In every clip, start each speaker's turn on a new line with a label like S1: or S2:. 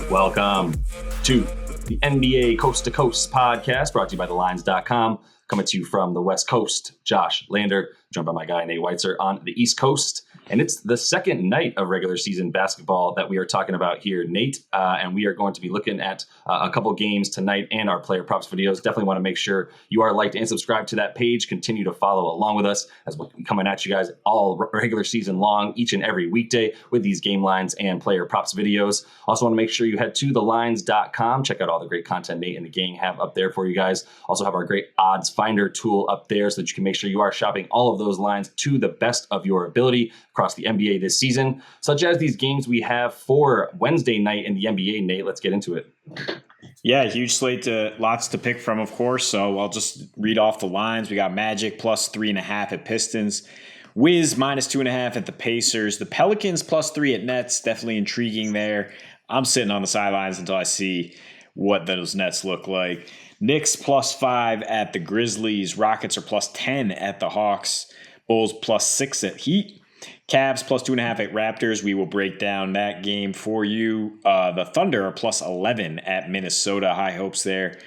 S1: Welcome to the NBA Coast to Coast podcast, brought to you by thelines.com. Coming to you from the West Coast, Josh Lander, joined by my guy Nate Weitzer on the East Coast. And it's the second night of regular season basketball that we are talking about here, Nate. And we are going to be looking at a couple games tonight and our player props videos. Definitely want to make sure you are liked and subscribed to that page. Continue to follow along with us as we're coming at you guys all regular season long, each and every weekday with these game lines and player props videos. Also want to make sure you head to thelines.com. Check out all the great content Nate and the gang have up there for you guys. Also have our great odds finder tool up there so that you can make sure you are shopping all of those lines to the best of your ability across the NBA this season, such as these games we have for Wednesday night in the NBA. Nate, let's get into it.
S2: Yeah, huge slate, lots to pick from, of course. So I'll just read off the lines. We got Magic plus 3.5 at Pistons, Wiz minus 2.5 at the Pacers, the Pelicans plus 3 at Nets. Definitely intriguing there. I'm sitting on the sidelines until I see what those Nets look like. Knicks plus 5 at the Grizzlies, Rockets are plus 10 at the Hawks, Bulls plus 6 at Heat. Cavs plus 2.5 at Raptors. We will break down that game for you. The Thunder are plus 11 at Minnesota. High hopes there.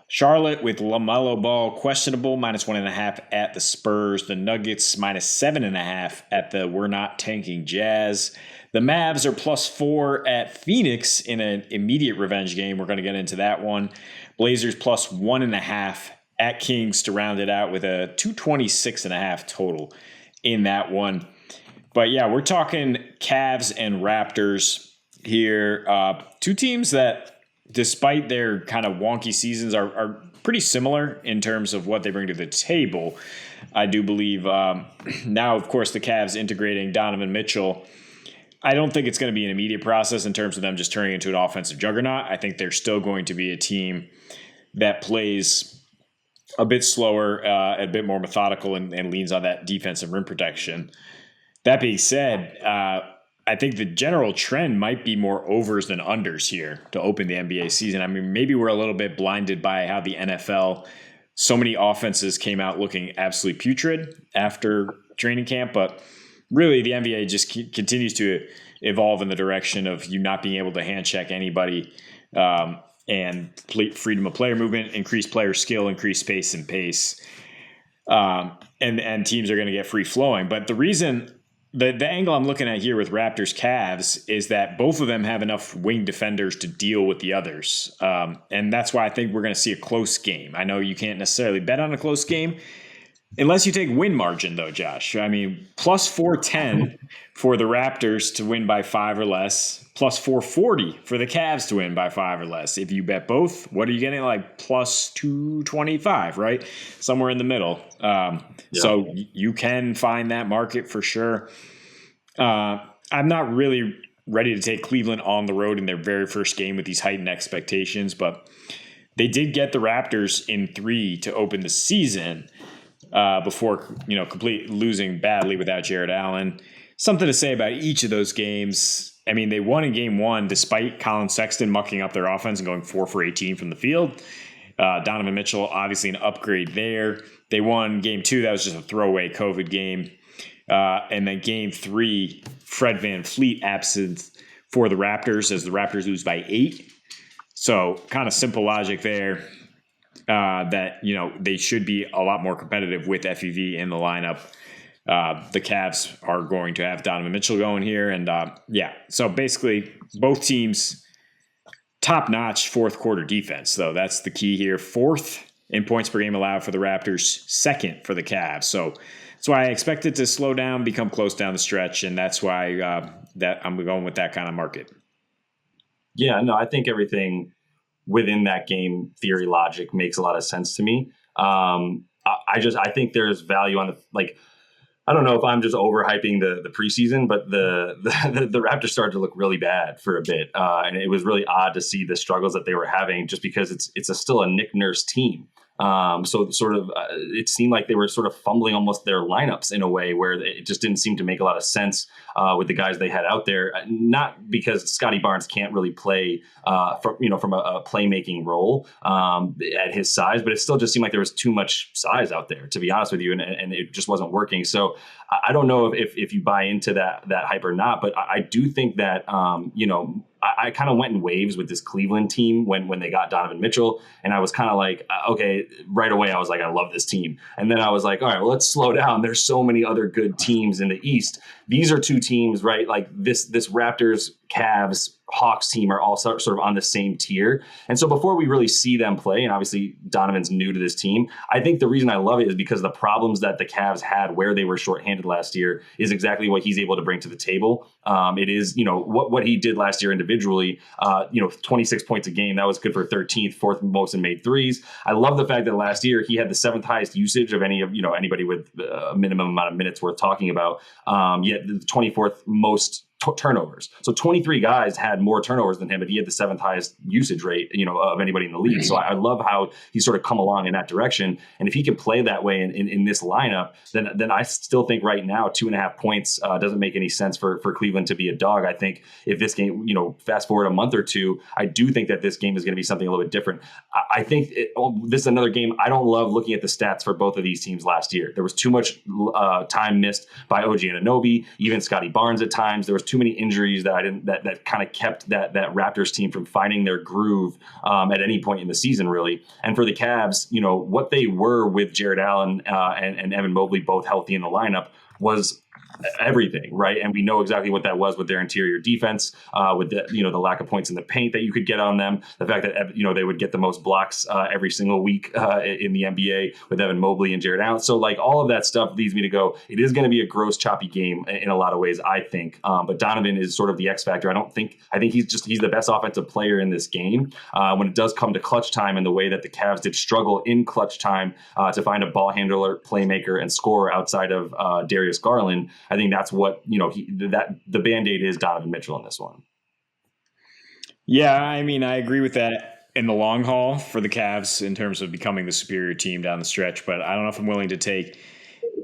S2: Charlotte with LaMelo Ball questionable, minus 1.5 at the Spurs. The Nuggets minus 7.5 at the We're Not Tanking Jazz. The Mavs are plus 4 at Phoenix in an immediate revenge game. We're going to get into that one. Blazers plus 1.5 at Kings to round it out with a 226.5 total in that one. But yeah, we're talking Cavs and Raptors here. Two teams that, despite their kind of wonky seasons, are pretty similar in terms of what they bring to the table. I do believe now, of course, the Cavs integrating Donovan Mitchell. I don't think it's going to be an immediate process in terms of them just turning into an offensive juggernaut. I think they're still going to be a team that plays a bit slower, a bit more methodical, and leans on that defensive rim protection. That being said, I think the general trend might be more overs than unders here to open the NBA season. I mean, maybe we're a little bit blinded by how the NFL, so many offenses came out looking absolutely putrid after training camp, but really the NBA just continues to evolve in the direction of you not being able to hand check anybody and freedom of player movement, increase player skill, increase space and pace. And teams are going to get free flowing. But the reason... The angle I'm looking at here with Raptors Cavs is that both of them have enough wing defenders to deal with the others. And that's why I think we're going to see a close game. I know you can't necessarily bet on a close game unless you take win margin, though, Josh. I mean, plus 410 for the Raptors to win by 5 or less, plus 440 for the Cavs to win by 5 or less. If you bet both, what are you getting? Like plus 225, right? Somewhere in the middle. So you can find that market for sure. I'm not really ready to take Cleveland on the road in their very first game with these heightened expectations, but they did get the Raptors in 3 to open the season before completely losing badly without Jared Allen. Something to say about each of those games. I mean, they won in game 1 despite Colin Sexton mucking up their offense and going 4 for 18 from the field. Donovan Mitchell, obviously an upgrade there. They won game 2. That was just a throwaway COVID game. And then game 3, Fred VanVleet absent for the Raptors as the Raptors lose by 8. So kind of simple logic there that, they should be a lot more competitive with FEV in the lineup. The Cavs are going to have Donovan Mitchell going here. And so basically both teams top-notch fourth quarter defense, though. That's the key here. 4th in points per game allowed for the Raptors, 2nd for the Cavs. So that's why I expect it to slow down, become close down the stretch, and that's why that I'm going with that kind of market.
S1: Yeah, no, I think everything within that game theory logic makes a lot of sense to me. I think there's value on I don't know if I'm just overhyping the preseason, but the Raptors started to look really bad for a bit, and it was really odd to see the struggles that they were having, just because it's still a Nick Nurse team. So sort of it seemed like they were sort of fumbling almost their lineups in a way where it just didn't seem to make a lot of sense with the guys they had out there. Not because Scotty Barnes can't really play from a playmaking role at his size, but it still just seemed like there was too much size out there, to be honest with you, and it just wasn't working. So I don't know if you buy into that hype or not, but I do think that I kind of went in waves with this Cleveland team when they got Donovan Mitchell. And I was kind of like, okay, right away, I was like, I love this team. And then I was like, all right, well, let's slow down. There's so many other good teams in the East. These are two teams, right? Like this Raptors, Cavs, Hawks team are all sort of on the same tier. And so before we really see them play, and obviously Donovan's new to this team, I think the reason I love it is because the problems that the Cavs had where they were shorthanded last year is exactly what he's able to bring to the table. It is, what he did last year individually, 26 points a game. That was good for 13th, fourth most in made threes. I love the fact that last year he had the seventh highest usage of anybody with a minimum amount of minutes worth talking about. Yet the 24th most turnovers. So 23 guys had more turnovers than him, but he had the seventh highest usage rate, of anybody in the league. So I love how he's sort of come along in that direction. And if he can play that way in this lineup, then I still think right now 2.5 points doesn't make any sense for Cleveland to be a dog. I think if this game, fast forward a month or two, I do think that this game is going to be something a little bit different. I think this is another game. I don't love looking at the stats for both of these teams last year. There was too much time missed by OG Anunoby, even Scotty Barnes at times. There was too many injuries that kind of kept that Raptors team from finding their groove at any point in the season, really. And for the Cavs, what they were with Jared Allen and Evan Mobley both healthy in the lineup was everything, right? And we know exactly what that was with their interior defense, with the lack of points in the paint that you could get on them, the fact that they would get the most blocks every single week in the NBA with Evan Mobley and Jared Allen. So like all of that stuff leads me to go, it is going to be a gross, choppy game in a lot of ways, I think. But Donovan is sort of the X factor. I think he's the best offensive player in this game. When it does come to clutch time and the way that the Cavs did struggle in clutch time to find a ball handler, playmaker, and scorer outside of Darius Garland, I think that's what, that the Band-Aid is Donovan Mitchell in this one.
S2: Yeah, I mean, I agree with that in the long haul for the Cavs in terms of becoming the superior team down the stretch, but I don't know if I'm willing to take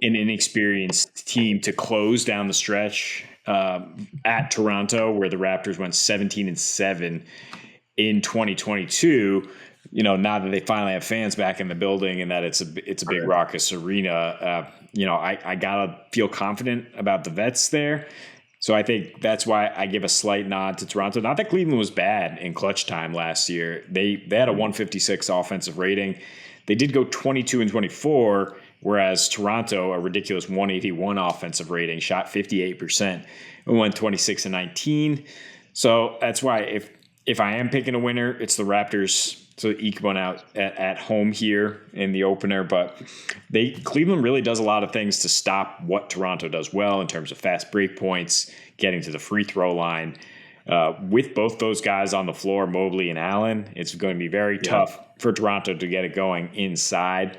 S2: an inexperienced team to close down the stretch at Toronto, where the Raptors went 17-7 in 2022. Now that they finally have fans back in the building and that it's a big raucous arena, I gotta feel confident about the vets there. So I think that's why I give a slight nod to Toronto. Not that Cleveland was bad in clutch time last year. They had a 156 offensive rating. They did go 22-24, whereas Toronto, a ridiculous 181 offensive rating, shot 58% and went 26-19. So that's why if I am picking a winner, it's the Raptors. So eke one out at home here in the opener, but Cleveland really does a lot of things to stop what Toronto does well in terms of fast break points, getting to the free throw line. With both those guys on the floor, Mobley and Allen, it's going to be very tough for Toronto to get it going inside.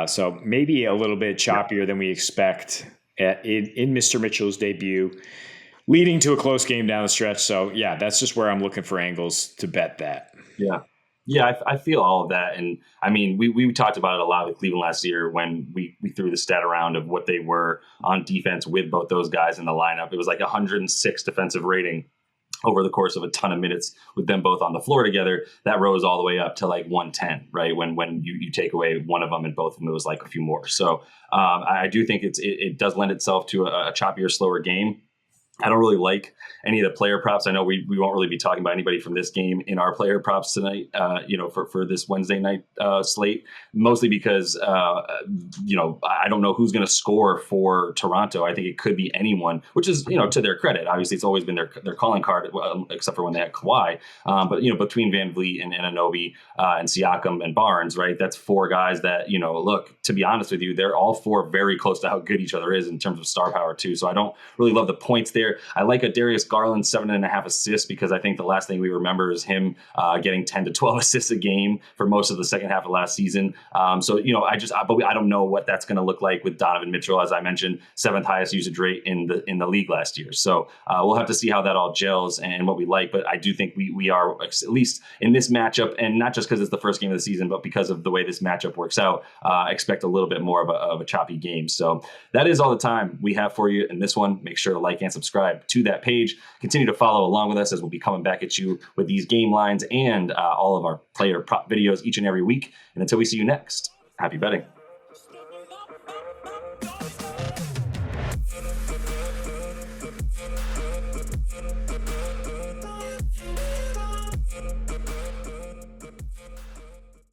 S2: So maybe a little bit choppier than we expect in Mr. Mitchell's debut, leading to a close game down the stretch. So yeah, that's just where I'm looking for angles to bet that.
S1: Yeah, I feel all of that. And I mean, we talked about it a lot with Cleveland last year when we threw the stat around of what they were on defense with both those guys in the lineup. It was like 106 defensive rating over the course of a ton of minutes with them both on the floor together. That rose all the way up to like 110, right? When you take away one of them and both of them, it was like a few more. So I do think it does lend itself to a choppier, slower game. I don't really like any of the player props. I know we won't really be talking about anybody from this game in our player props tonight, for this Wednesday night slate, mostly because, I don't know who's going to score for Toronto. I think it could be anyone, which is, to their credit. Obviously, it's always been their calling card, except for when they had Kawhi. But between Van Vliet and Anunoby and Siakam and Barnes, right, that's four guys that, look, to be honest with you, they're all four very close to how good each other is in terms of star power, too. So I don't really love the points there. I like a Darius Garland 7.5 assists because I think the last thing we remember is him getting 10 to 12 assists a game for most of the second half of last season. But I don't know what that's going to look like with Donovan Mitchell, as I mentioned, seventh highest usage rate in the league last year. So we'll have to see how that all gels and what we like. But I do think we are, at least in this matchup, and not just because it's the first game of the season, but because of the way this matchup works out, expect a little bit more of a choppy game. So that is all the time we have for you in this one. Make sure to like and subscribe to that page. Continue to follow along with us as we'll be coming back at you with these game lines and all of our player prop videos each and every week. And until we see you next, happy betting.